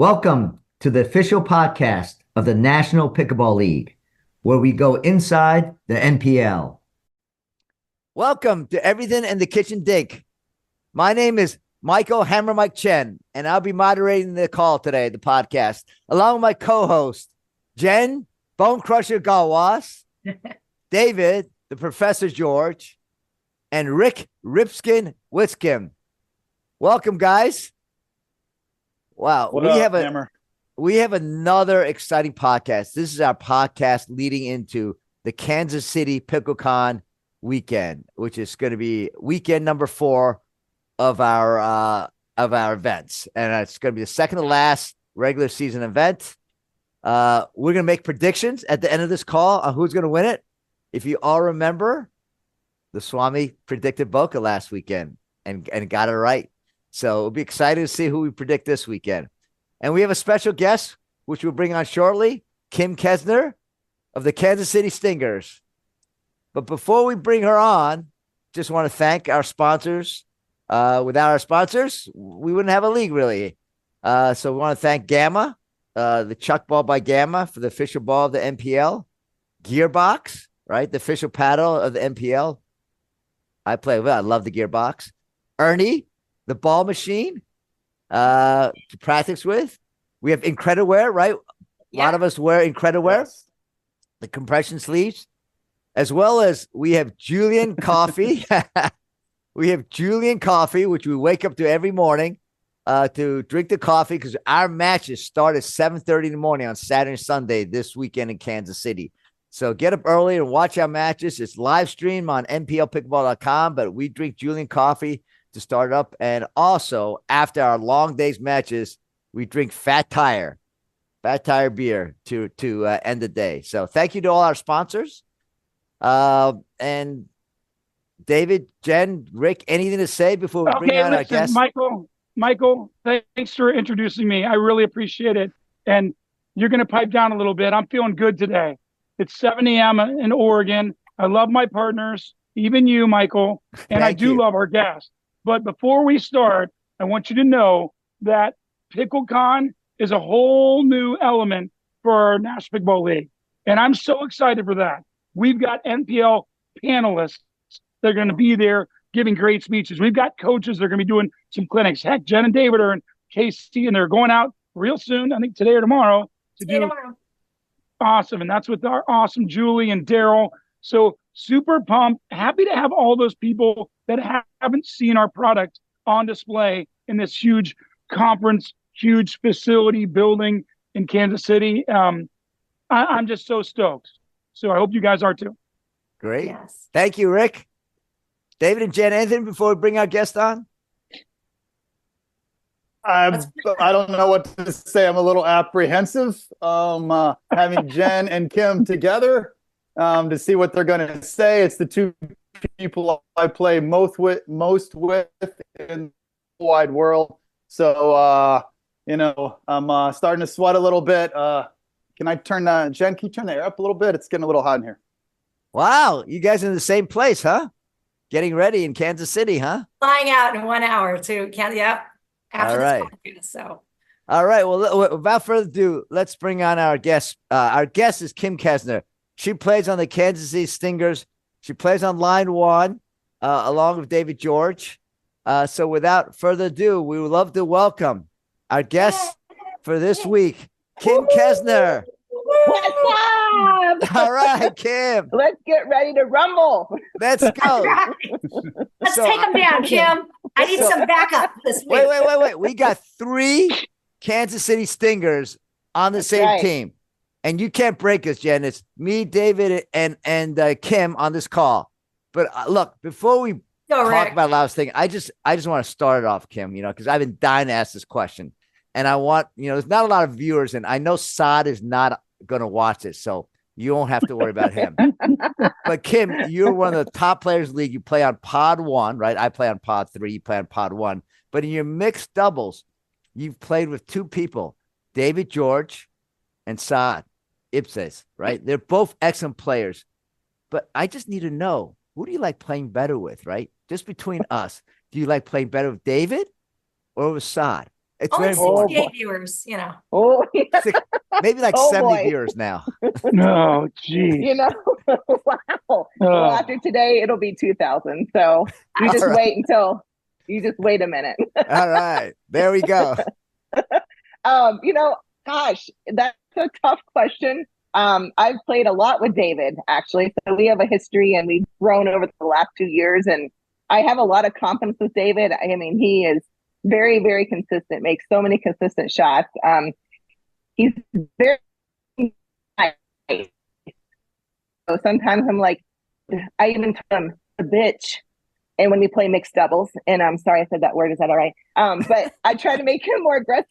Welcome to the official podcast of the National Pickleball League, where we go inside the NPL. Welcome to Everything in the Kitchen Dink. My name is Michael Hammer Mike Chen, and I'll be moderating the call today, the podcast, along with my co-host, Jen, Bone Crusher Gallwas, David, the Professor George, and Rick Ripskin Witsken. Welcome, guys. Wow, we have another exciting podcast. This is our podcast leading into the Kansas City PickleCon weekend, which is going to be weekend number 4 of our events, and it's going to be the second to last regular season event. We're going to make predictions at the end of this call on who's going to win it. If you all remember, the Swami predicted Boca last weekend and got it right. So it'll be exciting to see who we predict this weekend. And we have a special guest, which we'll bring on shortly, Kim Kesner of the Kansas City Stingers. But before we bring her on, just want to thank our sponsors. Without our sponsors, we wouldn't have a league, really. So we want to thank Gamma, the Chuck Ball by Gamma for the official ball of the NPL. Gearbox, right? The official paddle of the NPL. I love the Gearbox. Ernie, the ball machine to practice with. We have Incrediwear, right? A lot of us wear Incrediwear, yes. The compression sleeves, as well as we have Julian Coffee. We have Julian Coffee, which we wake up to every morning to drink the coffee because our matches start at 7:30 in the morning on Saturday and Sunday this weekend in Kansas City. So get up early and watch our matches. It's live stream on nplpickleball.com, but we drink Julian Coffee to start up. And also, after our long days matches, we drink Fat Tire beer to end the day. So thank you to all our sponsors. And David, Jen, Rick, anything to say before we bring on our guest? Michael, thanks for introducing me. I really appreciate it. And you're going to pipe down a little bit. I'm feeling good today. It's 7 a.m. in Oregon. I love my partners, even you, Michael, and I do love our guests. But before we start, I want you to know that PickleCon is a whole new element for our National Pickleball League. And I'm so excited for that. We've got NPL panelists that are going to be there giving great speeches. We've got coaches that are going to be doing some clinics. Heck, Jen and David are in KC, and they're going out real soon, I think today or tomorrow, to do awesome. And that's with our awesome Julie and Daryl. So super pumped, happy to have all those people that haven't seen our product on display in this huge conference, huge facility building in Kansas City. I'm just so stoked. So I hope you guys are too. Great. Yes. Thank you, Rick. David and Jen, anything before we bring our guest on? I don't know what to say. I'm a little apprehensive having Jen and Kim together to see what they're going to say. It's the two people I play most with in the wide world. So, I'm starting to sweat a little bit. Can I turn Jen, can you turn the air up a little bit? It's getting a little hot in here. Wow. You guys in the same place, huh? Getting ready in Kansas City, huh? Flying out in 1 hour to Kansas. Yep. All right. So. All right. Well, without further ado, let's bring on our guest. Our guest is Kim Kesner. She plays on the Kansas City Stingers. She plays on line 1, along with David George. So without further ado, we would love to welcome our guest for this week, Kim Kesner. What's up? All right, Kim. Let's get ready to rumble. Let's go. Right. Let's take them down, Kim. I need some backup this week. Wait. We got 3 Kansas City Stingers on the same team. And you can't break us, Jen. It's me, David, and Kim on this call. But look, before we talk about last thing, I just want to start it off, Kim, because I've been dying to ask this question. And I want, there's not a lot of viewers, and I know Saad is not going to watch this, so you won't have to worry about him. But Kim, you're one of the top players in the league. You play on pod 1, right? I play on pod 3. You play on pod 1. But in your mixed doubles, you've played with 2 people, David George and Saad Ipses, right? They're both excellent players. But I just need to know, who do you like playing better with, right? Just between us. Do you like playing better with David or with Saad? It's Only very important. 68 viewers, you know. Oh, yeah. Maybe like Oh, 70 boy. viewers now. No, geez. You know, wow. Well, Oh. after today, it'll be 2,000. So you All just right. wait a minute. All right. There we go. Gosh, that's a tough question. I've played a lot with David, actually. So we have a history and we've grown over the last 2 years. And I have a lot of confidence with David. I mean, he is very, very consistent, makes so many consistent shots. He's very nice. So sometimes I'm like, I even tell him a bitch. And when we play mixed doubles, and I'm sorry I said that word, is that all right? But I try to make him more aggressive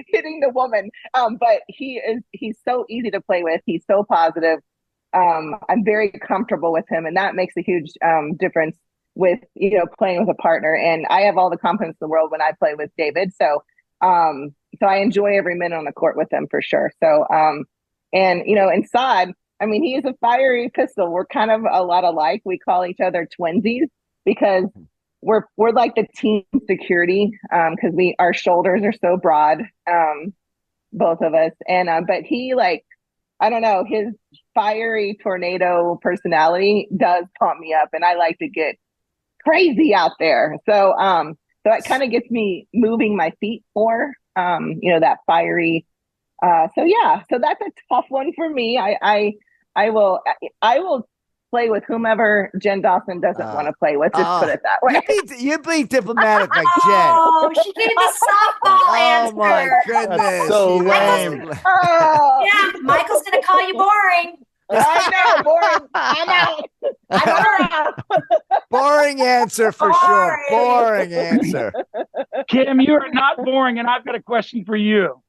hitting the woman. But he's so easy to play with. He's so positive. I'm very comfortable with him, and that makes a huge difference with playing with a partner. And I have all the confidence in the world when I play with David. So I enjoy every minute on the court with him for sure. So inside, I mean, he is a fiery pistol. We're kind of a lot alike. We call each other twinsies because we're like the team security because our shoulders are so broad, both of us. And but he, like, I don't know, his fiery tornado personality does pump me up, and I like to get crazy out there. So it kind of gets me moving my feet more. That fiery. So that's a tough one for me. I will play with whomever Jen Dawson doesn't want to play with. Just put it that way. You're being diplomatic like Jen. Oh, she gave the softball answer. Oh my goodness. That's so lame. Yeah, Michael's going to call you boring. I know, boring. I'm out. I'm out. Boring answer for sure. Boring answer. Kim, you are not boring, and I've got a question for you.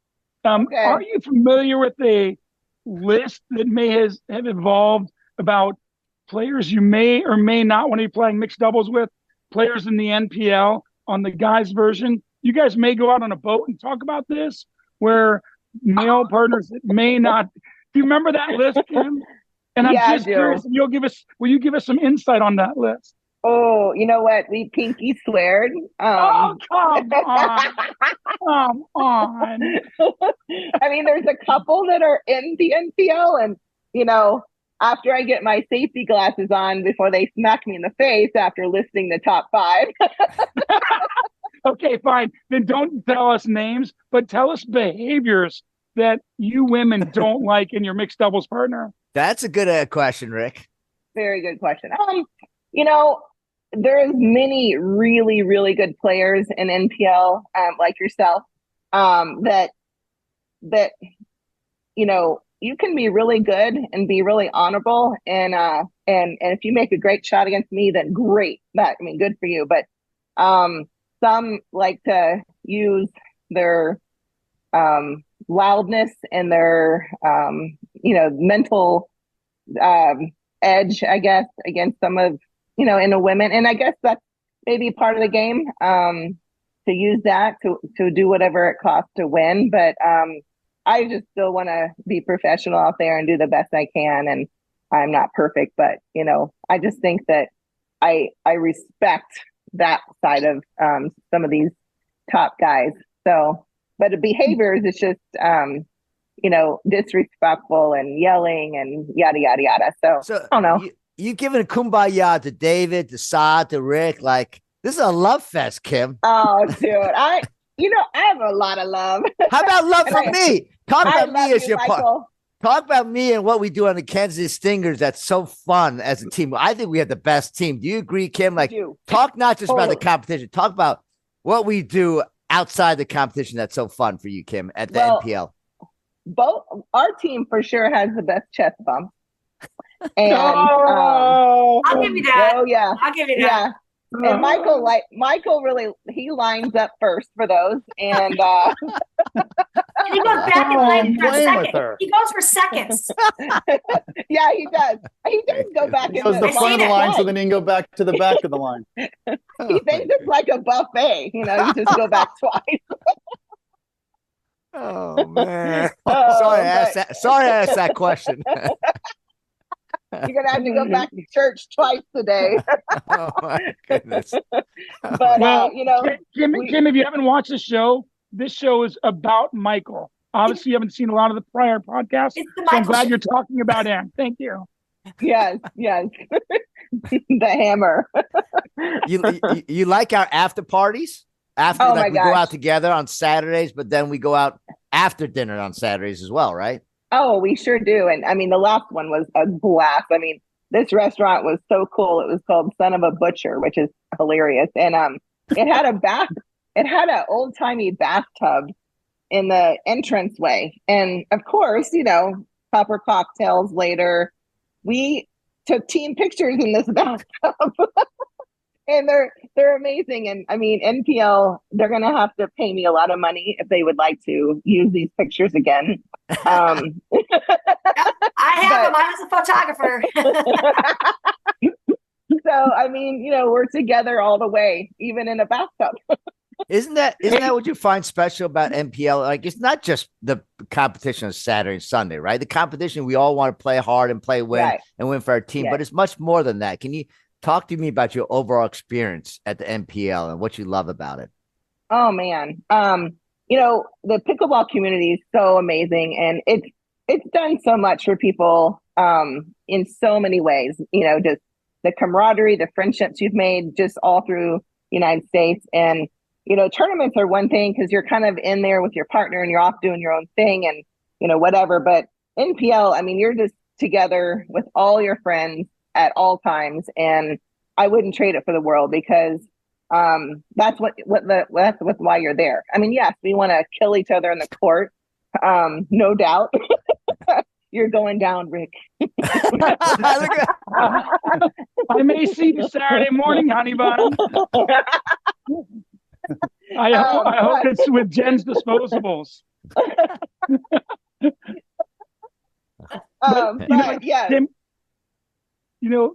Okay. Are you familiar with the list that may have evolved about players you may or may not want to be playing mixed doubles with, players in the NPL on the guys version? You guys may go out on a boat and talk about this, where male partners may not. Do you remember that list, Kim? And I'm just curious, will you give us some insight on that list? Oh, you know what? We pinky sweared. Oh, come on. Come on. I mean, there's a couple that are in the NPL, and, after I get my safety glasses on before they smack me in the face after listing the top 5. Okay, fine. Then don't tell us names, but tell us behaviors that you women don't like in your mixed doubles partner. That's a good question, Rick. Very good question. There's many really, really good players in NPL, like yourself, that you can be really good and be really honorable, and if you make a great shot against me, then great. Good for you. But some like to use their loudness and their mental edge, I guess, against some of in the women. And I guess that's maybe part of the game, to use that to do whatever it costs to win. But I just still want to be professional out there and do the best I can. And I'm not perfect, but I just think that I respect that side of some of these top guys. So, but the behaviors, it's just disrespectful and yelling and yada yada yada. So I don't know. You giving a kumbaya to David, to Saad, to Rick? Like, this is a love fest, Kim. Oh, dude, I have a lot of love. How about love from me? Talk about me as your partner. Talk about me and what we do on the Kansas City Stingers. That's so fun as a team. I think we have the best team. Do you agree, Kim? Like, talk not just about the competition. Talk about what we do outside the competition. That's so fun for you, Kim, at the NPL. Both our team for sure has the best chest bump. And I'll give you that. Oh yeah, I'll give you that. Yeah. And Michael really, he lines up first for those, and he goes back in line for a second. He goes for seconds. Yeah, he does. He does go back in the front of the line, so then he can go back to the back of the line. He thinks it's like a buffet. You just go back twice. Oh man! Sorry, I asked that question. You're gonna have to go back to church twice today. Oh my goodness! But Kim, if you haven't watched the show, this show is about Michael. Obviously, you haven't seen a lot of the prior podcasts, It's the so I'm Michael glad show. you're talking about him. Thank you. Yes, yes. The hammer. You like our after parties? After, Oh like, my we go gosh. out together on Saturdays, but then we go out after dinner on Saturdays as well, right? Oh, we sure do. And I mean, the last one was a blast. I mean, this restaurant was so cool. It was called Son of a Butcher, which is hilarious. And it had a bath, it had an old timey bathtub in the entranceway. And of course, you know, copper cocktails later, we took team pictures in this bathtub. And they're amazing. And I mean, NPL, they're gonna have to pay me a lot of money if they would like to use these pictures again. I have them. I was a photographer. So I mean, you know, we're together all the way, even in a bathtub. Isn't that what you find special about NPL? Like, it's not just the competition on Saturday and Sunday, right? The competition, we all want to play hard and play win Right. and win for our team, Yes. but it's much more than that. Can you talk to me about your overall experience at the NPL and what you love about it? Oh man. You know, the pickleball community is so amazing, and it's done so much for people in so many ways. You know, just the camaraderie, the friendships you've made just all through the United States. And you know, tournaments are one thing because you're kind of in there with your partner and you're off doing your own thing and you know, whatever. But NPL, I mean, you're just together with all your friends at all times, and I wouldn't trade it for the world because that's why you're there. I mean, yes, we want to kill each other in the court, no doubt. You're going down, Rick. I may see you Saturday morning, honey bun. I hope it's with Jen's disposables. Yeah.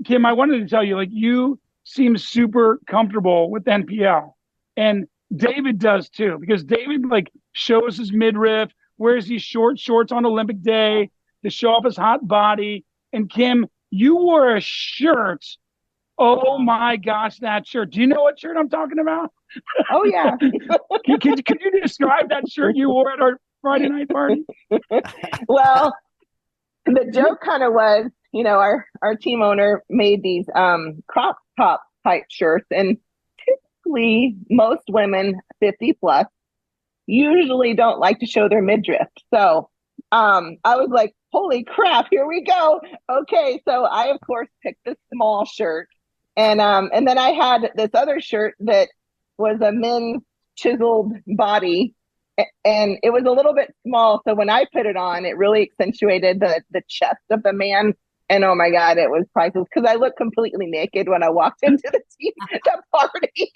Kim, I wanted to tell you, like, you seem super comfortable with NPL, and David does too, because David like shows his midriff, wears these short shorts on Olympic Day to show off his hot body. And Kim, you wore a shirt. Oh my gosh, that shirt! Do you know what shirt I'm talking about? Oh yeah. Could you describe that shirt you wore at our Friday night party? Well, the joke kind of was, you know, our team owner made these crop top type shirts, and typically most women 50 plus usually don't like to show their midriff. So I was like, holy crap, here we go. Okay, so I of course picked this small shirt, and then I had this other shirt that was a men's chiseled body, and it was a little bit small. So when I put it on, it really accentuated the chest of the man. And oh my God, it was priceless because I looked completely naked when I walked into the party,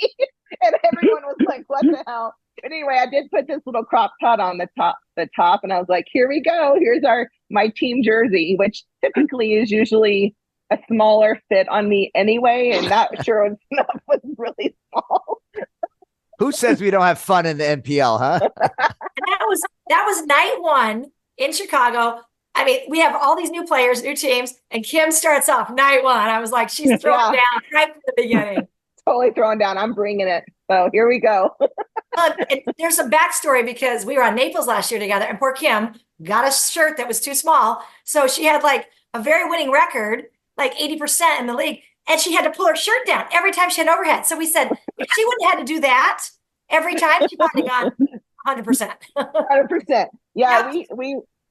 and everyone was like, "What the hell?" But anyway, I did put this little crop top on the top, and I was like, "Here we go. Here's my team jersey," which typically is usually a smaller fit on me anyway, and that sure enough was really small. Who says we don't have fun in the NPL, huh? And that was night one in Chicago. I mean, we have all these new players, new teams, and Kim starts off night one. I was like, she's throwing down right from the beginning. Totally throwing down. I'm bringing it. So here we go. And there's some backstory because we were on Naples last year together, and poor Kim got a shirt that was too small. So she had like a very winning record, like 80% in the league. And she had to pull her shirt down every time she had overhead. So we said, if she wouldn't have had to do that every time, she probably gone 100%. 100%. Yeah,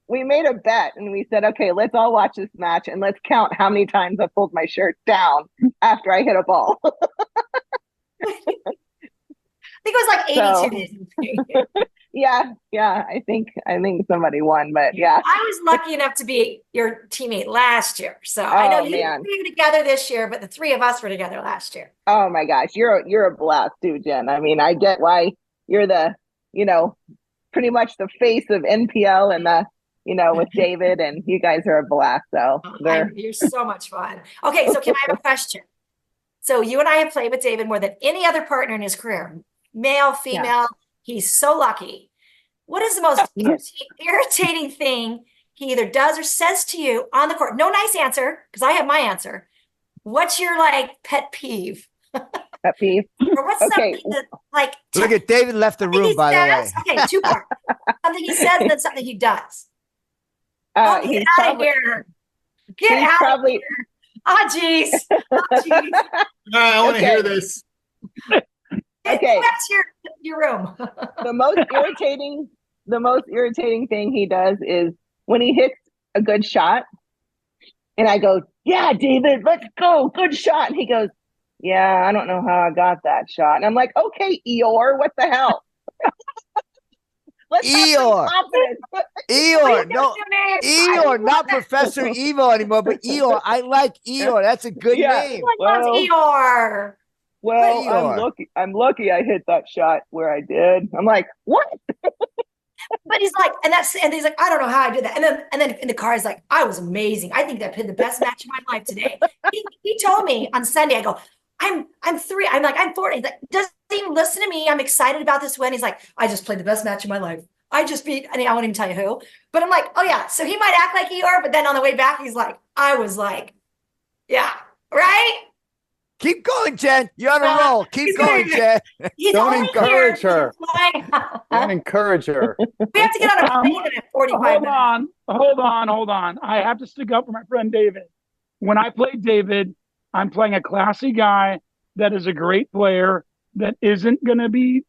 we made a bet, and we said, okay, let's all watch this match and let's count how many times I pulled my shirt down after I hit a ball. I think it was like 82. Yeah. I think somebody won, but yeah. I was lucky enough to be your teammate last year. So I know you were together this year, but the three of us were together last year. Oh my gosh, you're a blast too, Jen. I mean, I get why you're the, you know, pretty much the face of NPL and the, you know, with David, and you guys are a blast. So you're so much fun. Okay, so Kim, I have a question. So you and I have played with David more than any other partner in his career, male, female. Yeah. He's so lucky. What is the most irritating thing he either does or says to you on the court? No nice answer, because I have my answer. What's your like pet peeve? Pet peeve. Or what's Okay. something that, like, Look at David left the something room, he by the way. says? Okay, two parts. Something he says and then something he does. Oh, get He's out of here. Get he's out probably- of here. Oh, jeez. Oh, jeez. I want to Okay. hear this. Okay. Go back to your room. the most irritating thing he does is when he hits a good shot and I go, yeah, David, let's go. Good shot. And he goes, yeah, I don't know how I got that shot. And I'm like, okay, Eeyore, what the hell? Let's have some Eeyore. confidence. Eeyore, no, Eeyore, not Professor Evo anymore, but Eeyore. I like Eeyore. That's a good Yeah. name. Everyone loves Eeyore. Well, Eeyore. I'm lucky I hit that shot where I did. I'm like, what? But he's like, and he's like, I don't know how I did that. And then in the car, he's like, I was amazing. I think I played the best match of my life today. He told me on Sunday, I go, I'm 3. I'm like, I'm 40. He's like, doesn't even listen to me. I'm excited about this win. He's like, I just played the best match of my life. I just beat, I won't even tell you who. But I'm like, oh yeah. So he might act like Eeyore, but then on the way back, he's like, I was like, yeah, right? Keep going, Jen. You're on a roll. Keep going, Jen. He's Don't only encourage here her. because Don't encourage her. we have to get on a plane in 45 minutes. Hold on. I have to stick up for my friend David. When I play David, I'm playing a classy guy that is a great player that isn't going to be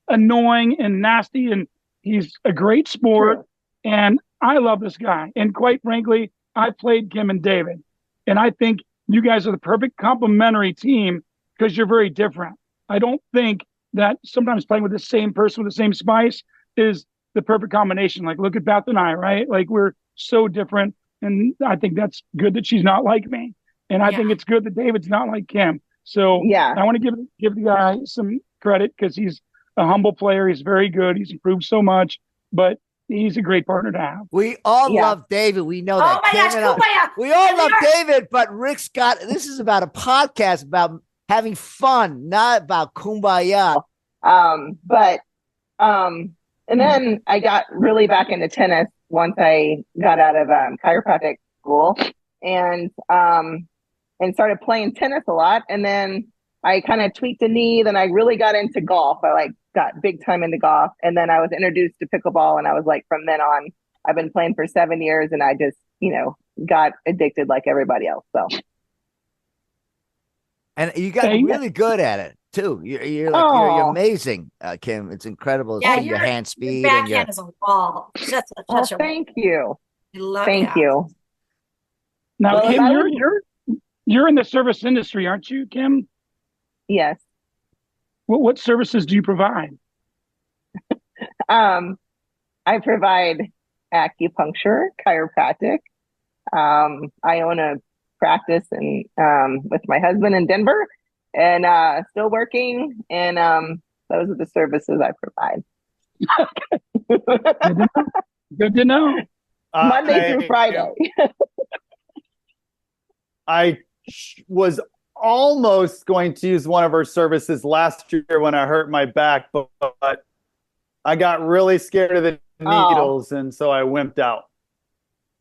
annoying and nasty, and he's a great sport. True. And I love this guy. And quite frankly, I played Kim and David, and I think you guys are the perfect complementary team because you're very different. I don't think that sometimes playing with the same person with the same spice is the perfect combination. Like, look at Beth and I, right? Like, we're so different. And I think that's good that she's not like me. And I think it's good that David's not like Kim. So Yeah. I want to give the guy some credit because he's a humble player. He's very good. He's improved so much, but he's a great partner to have. We all love David. We know that. Oh my gosh, Kim and I- kumbaya. we all And love we are- David, but Rick's got this is about a podcast about having fun, not about kumbaya. And then I got really back into tennis once I got out of chiropractic school and started playing tennis a lot. And then I kind of tweaked a knee. Then I really got into golf. I got big time into golf. And then I was introduced to pickleball. And I was like, from then on, I've been playing for 7 years and I just, got addicted like everybody else. So. And you got really good at it too. You're amazing, Kim. It's incredible to see your hand speed your and your backhand is a wall. Thank you. Thank you. Now, Well, Kim, you're in the service industry, aren't you, Kim? Yes. What services do you provide? I provide acupuncture, chiropractic. I own a practice and with my husband in Denver and still working. And those are the services I provide. Good to know. Monday through Friday. I was almost going to use one of her services last year when I hurt my back, but I got really scared of the needles, and so I wimped out.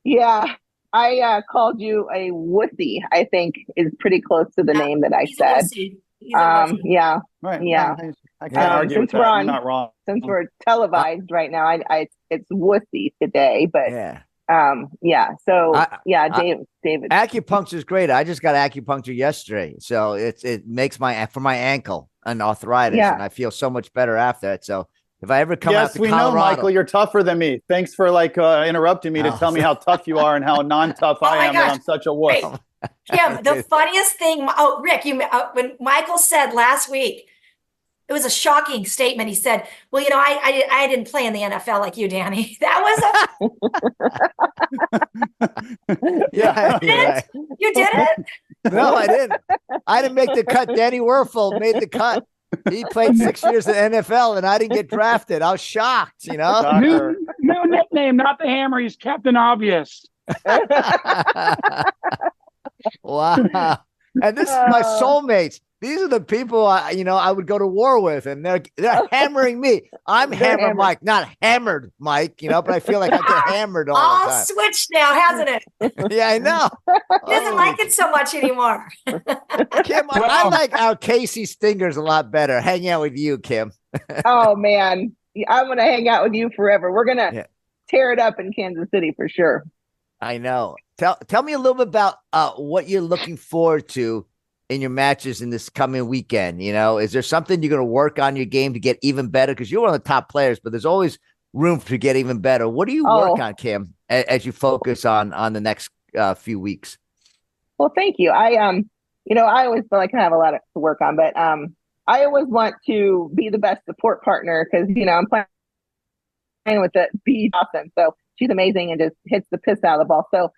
Yeah, I called you a wussy, I think is pretty close to the name that I said. Yeah. Right. Yeah. I can't argue with that. I'm not wrong. Since we're televised right now, it's wussy today, but David. Acupuncture is great. I just got acupuncture yesterday, so it makes for my ankle and arthritis, and I feel so much better after it. So if I ever come out to Colorado, know, Michael, you're tougher than me. Thanks for interrupting me to tell me how tough you are and how non-tough I am. That I'm such a wuss. Kim, the funniest thing. Oh, Rick, when Michael said last week. It was a shocking statement. He said, well, I didn't play in the NFL like you, Danny. That was You didn't? No, I didn't. I didn't make the cut. Danny Werfel made the cut. He played 6 years in the NFL, and I didn't get drafted. I was shocked, New nickname, not the Hammer. He's Captain Obvious. Wow. And this is my soulmates. these are the people I would go to war with, and they're hammering me. I'm hammered Mike, not hammered Mike, but I feel like I get hammered all the time. Switched now, hasn't it? Yeah, I know. He doesn't like it so much anymore. Kim, I like our Casey Stingers a lot better. Hanging out with you, Kim. Oh man, I'm gonna hang out with you forever. We're gonna tear it up in Kansas City for sure. I know. Tell me a little bit about what you're looking forward to in your matches in this coming weekend. Is there something you're going to work on your game to get even better? Because you're one of the top players, but there's always room to get even better. What do you work on, Kim, as you focus on the next few weeks? Well, thank you. I always feel like I have a lot to work on, but I always want to be the best support partner because I'm playing with the B Dawson, so she's amazing and just hits the piss out of the ball. So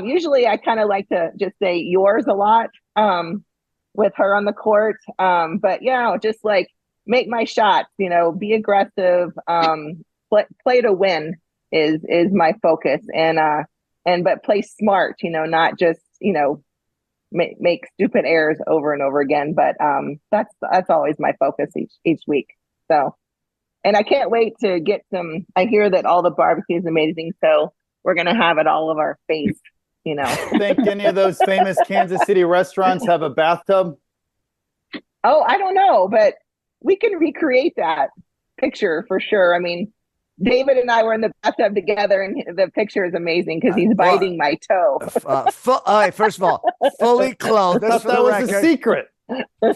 usually I kind of like to just say yours a lot with her on the court. But just like make my shots, be aggressive, play to win is my focus, but play smart, not just make stupid errors over and over again. But that's always my focus each week. So, and I can't wait to get some. I hear that all the barbecue is amazing, so we're gonna have it all of our face. Think any of those famous Kansas City restaurants have a bathtub? Oh, I don't know, but we can recreate that picture for sure. I mean, David and I were in the bathtub together, and the picture is amazing because he's biting my toe. All right, first of all, fully clothed. I thought that was a secret. For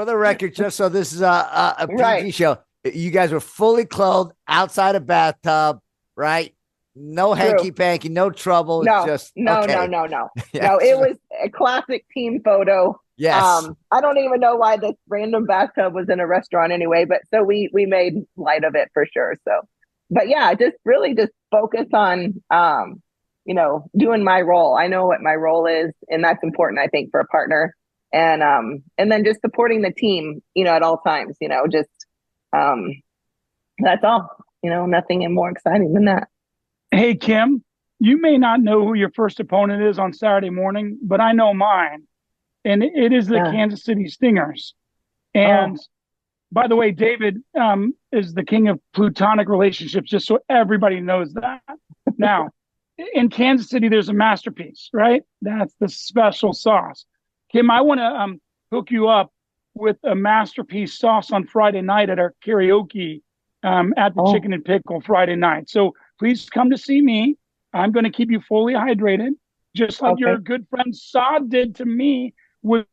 the record, just so this is a PG show, you guys were fully clothed outside a bathtub, right? No hanky panky, no trouble. No, just no. Yeah. No, it was a classic team photo. Yes. I don't even know why this random bathtub was in a restaurant anyway, but so we made light of it for sure. So, but just really just focus on, doing my role. I know what my role is, and that's important, I think, for a partner. And then just supporting the team, at all times, that's all, nothing more exciting than that. Hey, Kim, you may not know who your first opponent is on Saturday morning, but I know mine. And it is the Kansas City Stingers. And by the way, David is the king of plutonic relationships, just so everybody knows that. Now, in Kansas City, there's a masterpiece, right? That's the special sauce. Kim, I want to hook you up with a masterpiece sauce on Friday night at our karaoke at the Chicken and Pickle Friday night. So please come to see me. I'm going to keep you fully hydrated, just like your good friend Saad did to me with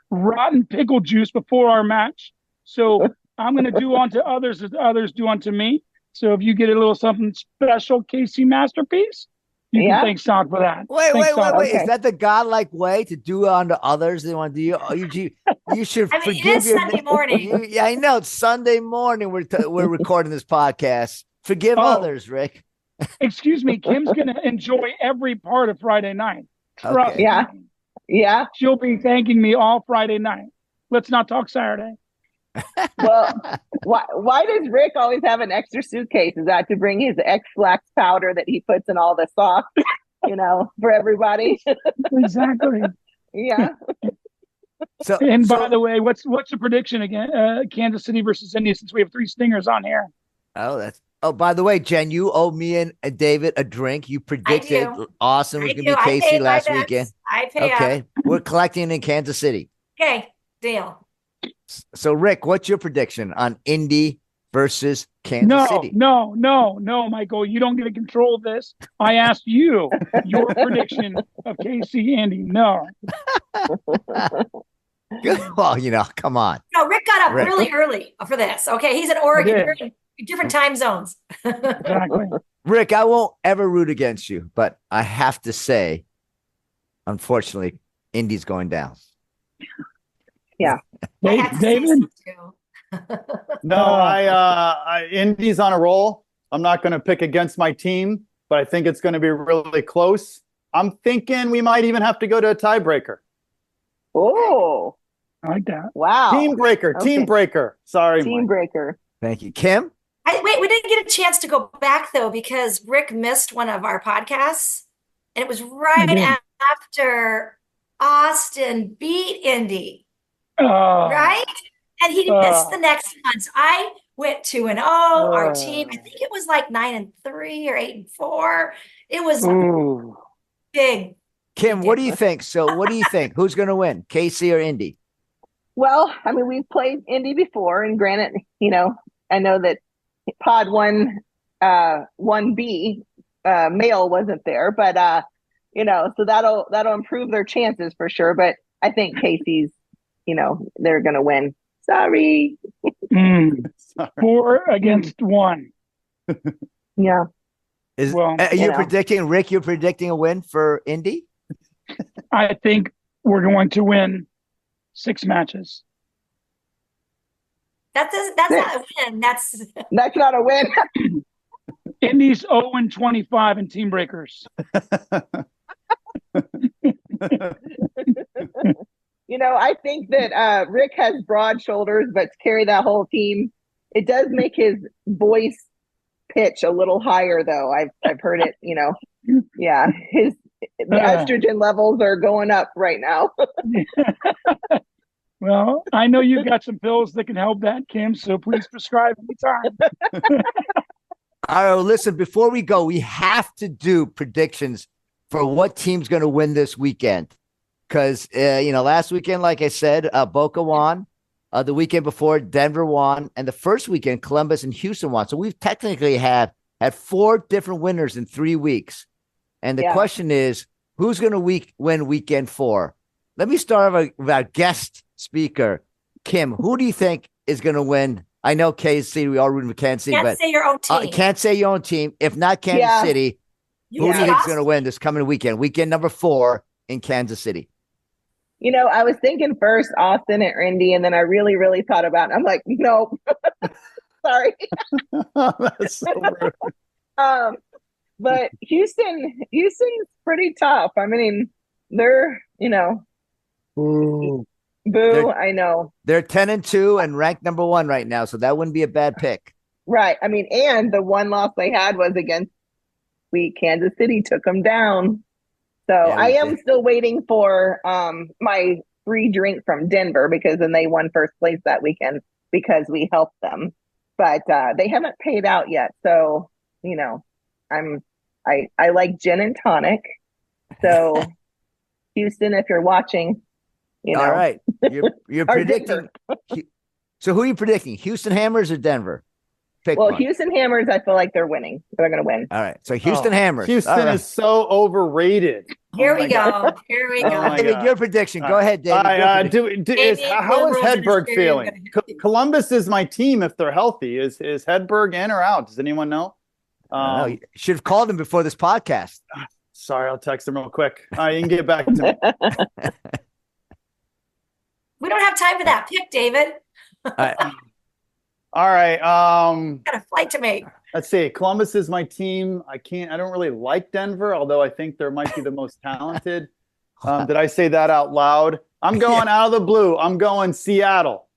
rotten pickle juice before our match. So I'm going to do unto others as others do unto me. So if you get a little something special, KC masterpiece, you can thank Saad for that. Wait. Is that the godlike way to do unto others? They want to do you should forgive it is Sunday morning. I know it's Sunday morning. We're recording this podcast. Forgive others, Rick. Excuse me. Kim's going to enjoy every part of Friday night. Okay. Yeah. She'll be thanking me all Friday night. Let's not talk Saturday. Well, why does Rick always have an extra suitcase? Is that to bring his X-Flax powder that he puts in all the sauce, for everybody? Exactly. Yeah. By the way, what's the prediction again? Kansas City versus Indy, since we have 3 Stingers on here. By the way, Jen, you owe me and David a drink. You predicted Austin was going to be Casey last weekend. I pay up. We're collecting in Kansas City. Okay, deal. So, Rick, what's your prediction on Indy versus Kansas City? No, Michael. You don't get to control this. I asked you your prediction of KC Indy. No. Well, come on. No, Rick got up really early for this. Okay, he's in Oregon, different time zones. Exactly. Rick, I won't ever root against you, but I have to say, unfortunately, Indy's going down. Yeah. David? No, Indy's on a roll. I'm not going to pick against my team, but I think it's going to be really close. I'm thinking we might even have to go to a tiebreaker. Oh, I like that. Wow. Team breaker. Sorry. Team breaker. Thank you. Kim? Wait, we didn't get a chance to go back, though, because Rick missed one of our podcasts. And it was right after Austin beat Indy. right? And he missed the next one. So I went 2-0. Our team, I think it was like 9-3 or 8-4. It was big. Kim, what do you think? So what do you think? Who's going to win, KC or Indy? Well, I mean, we've played Indy before, and granted, I know that Pod 1B male wasn't there, but so that'll improve their chances for sure. But I think Casey's, they're gonna win. Sorry. 4-1. Yeah. You're predicting, Rick? You're predicting a win for Indy? I think we're going to win 6 matches. That's not a win. That's not a win. Indy's 0-25 in team breakers. I think that Rick has broad shoulders, but to carry that whole team, it does make his voice pitch a little higher, though. I've heard it. Yeah, the estrogen levels are going up right now. Well, I know you've got some pills that can help that, Kim, so please prescribe anytime. All right, listen, before we go, we have to do predictions for what team's going to win this weekend. Because, last weekend, like I said, Boca won. The weekend before, Denver won. And the first weekend, Columbus and Houston won. So we've technically had 4 different winners in 3 weeks. And the question is, who's going to win weekend 4? Let me start with our guest speaker, Kim. Who do you think is going to win? I know KC, we all root for Kansas City, can't say your own team. Can't say your own team. If not Kansas City, who do you think is going to win this coming weekend? Weekend number 4 in Kansas City. I was thinking first Austin or Indy, and then I really, really thought about it. I'm like, nope. Sorry. That's so rude. But Houston's pretty tough. I mean, they're, boo. I know. They're 10-2 and ranked number 1 right now, so that wouldn't be a bad pick. Right. I mean, and the one loss they had was against Kansas City, took them down. So I am still waiting for my free drink from Denver, because then they won first place that weekend because we helped them. But they haven't paid out yet. So, I like gin and tonic. So Houston, if you're watching, All right. You're predicting. So who are you predicting? Houston Hammers or Denver? Pick one. Houston Hammers, I feel like they're winning. They're going to win. All right. So Houston Hammers. Houston is so overrated. Here we go. Here we go. David, your prediction. Go ahead, David. How is Hedberg feeling? Columbus is my team if they're healthy. Is Hedberg in or out? Does anyone know? You should have called him before this podcast. Sorry, I'll text him real quick. All right, you can get back to me. We don't have time for that pick, David. All right. Got a flight to make. Let's see. Columbus is my team. I don't really like Denver, although I think they might be the most talented. Did I say that out loud? I'm going out of the blue. I'm going Seattle.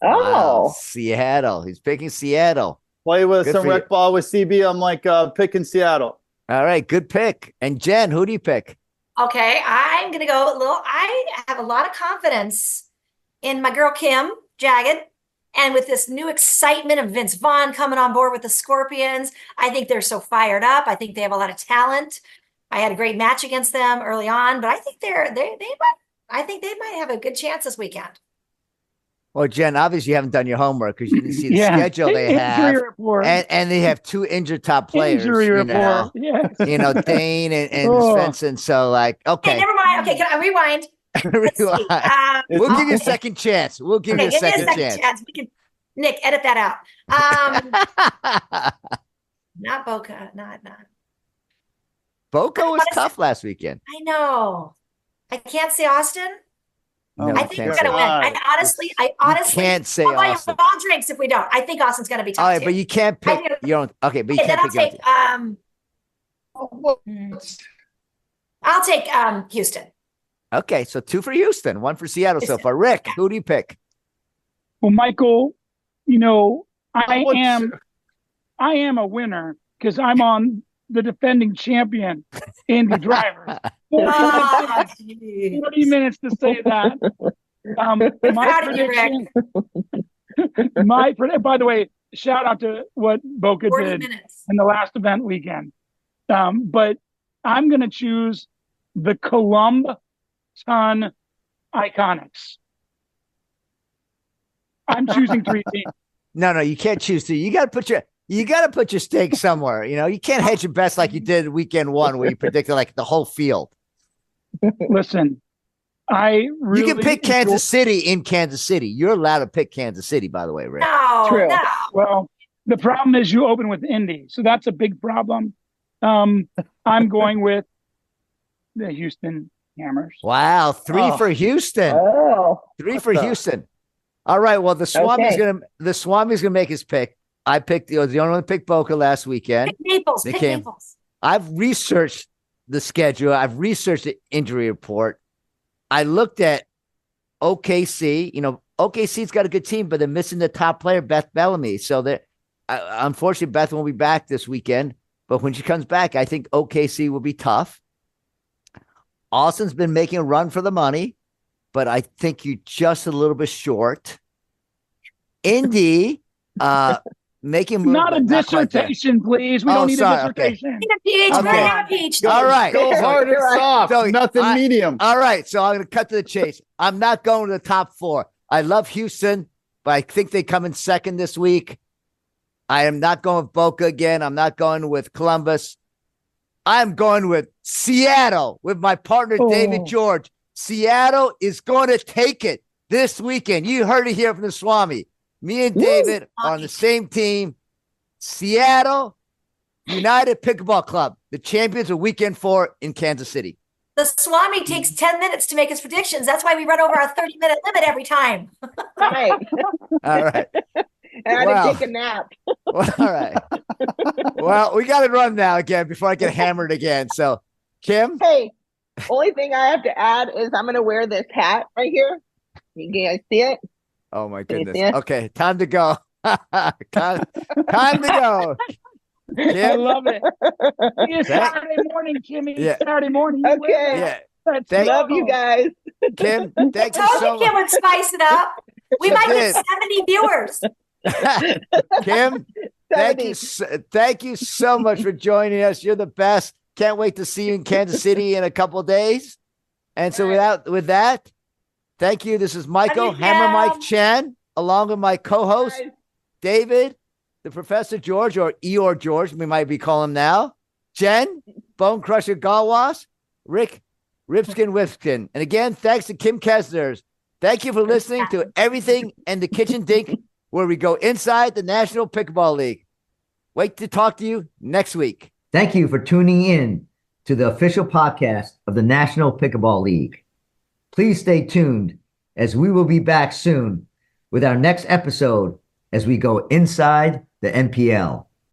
Oh, wow, Seattle. He's picking Seattle. Play with some rec ball with CB. I'm like picking Seattle. All right. Good pick. And Jen, who do you pick? Okay. I'm going to go I have a lot of confidence in my girl, Kim Jagged. And with this new excitement of Vince Vaughn coming on board with the Scorpions, I think they're so fired up. I think they have a lot of talent. I had a great match against them early on, but I think they might have a good chance this weekend. Well, Jen, obviously you haven't done your homework because you didn't see the schedule they have, and they have 2 injured top players. Injury report. Yes. Dane and Svensson. So, okay. Hey, never mind. Okay, can I rewind? We'll give you a second chance. We'll give you a second chance. We can, Nick, edit that out. Not Boca. Not. Boca was tough last weekend. I know. I can't say Austin. No, I think we're gonna win. I honestly can't say I'll buy Austin. all drinks if we don't. I think Austin's gonna be tough. All right, but you can't pick your own. Okay, but you can't pick I'll take Houston. Okay, so 2 for Houston, 1 for Seattle so far. Rick, who do you pick? Well, Michael, I am a winner because I'm on the defending champion, Indy Driver. 40 minutes to say that. My Proud of you, prediction. By the way, shout out to what Boca 40 did minutes. in the last event weekend. But I'm going to choose the Columb Ton Iconics. I'm choosing 3 teams. No, you can't choose to. You got to put your stake somewhere. You know, you can't hedge your bets like you did weekend one, where you predicted like the whole field. Listen, I really you can pick Kansas City in Kansas City. You're allowed to pick Kansas City, by the way, Rick. No. Well, the problem is you open with Indy, so that's a big problem. I'm going with the Houston Hammers. Wow, 3 for Houston. Oh, 3 for Houston. All right. Well, the Swami's gonna make his pick. I picked the only one that picked Boca last weekend. Pick Naples. I've researched the schedule. I've researched the injury report. I looked at OKC. You know, OKC's got a good team, but they're missing the top player, Beth Bellamy. So unfortunately, Beth won't be back this weekend. But when she comes back, I think OKC will be tough. Austin's been making a run for the money, but I think you're just a little bit short. Indy, making not a dissertation, please. We don't need a dissertation. Okay. All right. Go hard or soft. So Nothing medium. All right. So I'm going to cut to the chase. I'm not going to the top 4. I love Houston, but I think they come in second this week. I am not going with Boca again. I'm not going with Columbus. I'm going with Seattle with my partner, David George. Seattle is going to take it this weekend. You heard it here from the Swami. Me and David are on the same team. Seattle United Pickleball Club, the champions of weekend 4 in Kansas City. The Swami takes 10 minutes to make his predictions. That's why we run over our 30-minute limit every time. right. All right. And I had to take a nap. Well, all right. Well, we got to run now again before I get hammered again. So, Kim? Hey, only thing I have to add is I'm going to wear this hat right here. You guys see it? Oh, my goodness. Okay, time to go. time to go. I love it. It's Saturday morning, Kimmy. Yeah. Saturday morning. Okay. Yeah. Love you guys. Kim, thank you Told so you Kim would spice it up. We might get 70 viewers. Kim, thank you so much for joining us. You're the best. Can't wait to see you in Kansas City in a couple of days. And so with that, thank you. This is Michael Hammer Mike Chen, along with my co-host, David, the Professor George, or Eeyore George, we might be calling him now, Jen, Bone Crusher Gallwas, Rick, Witsken. And again, thanks to Kim Kesner. Thank you for listening to Everything and the Kitchen Dink, where we go inside the National Pickleball League. Wait to talk to you next week. Thank you for tuning in to the official podcast of the National Pickleball League. Please stay tuned, as we will be back soon with our next episode as we go inside the NPL.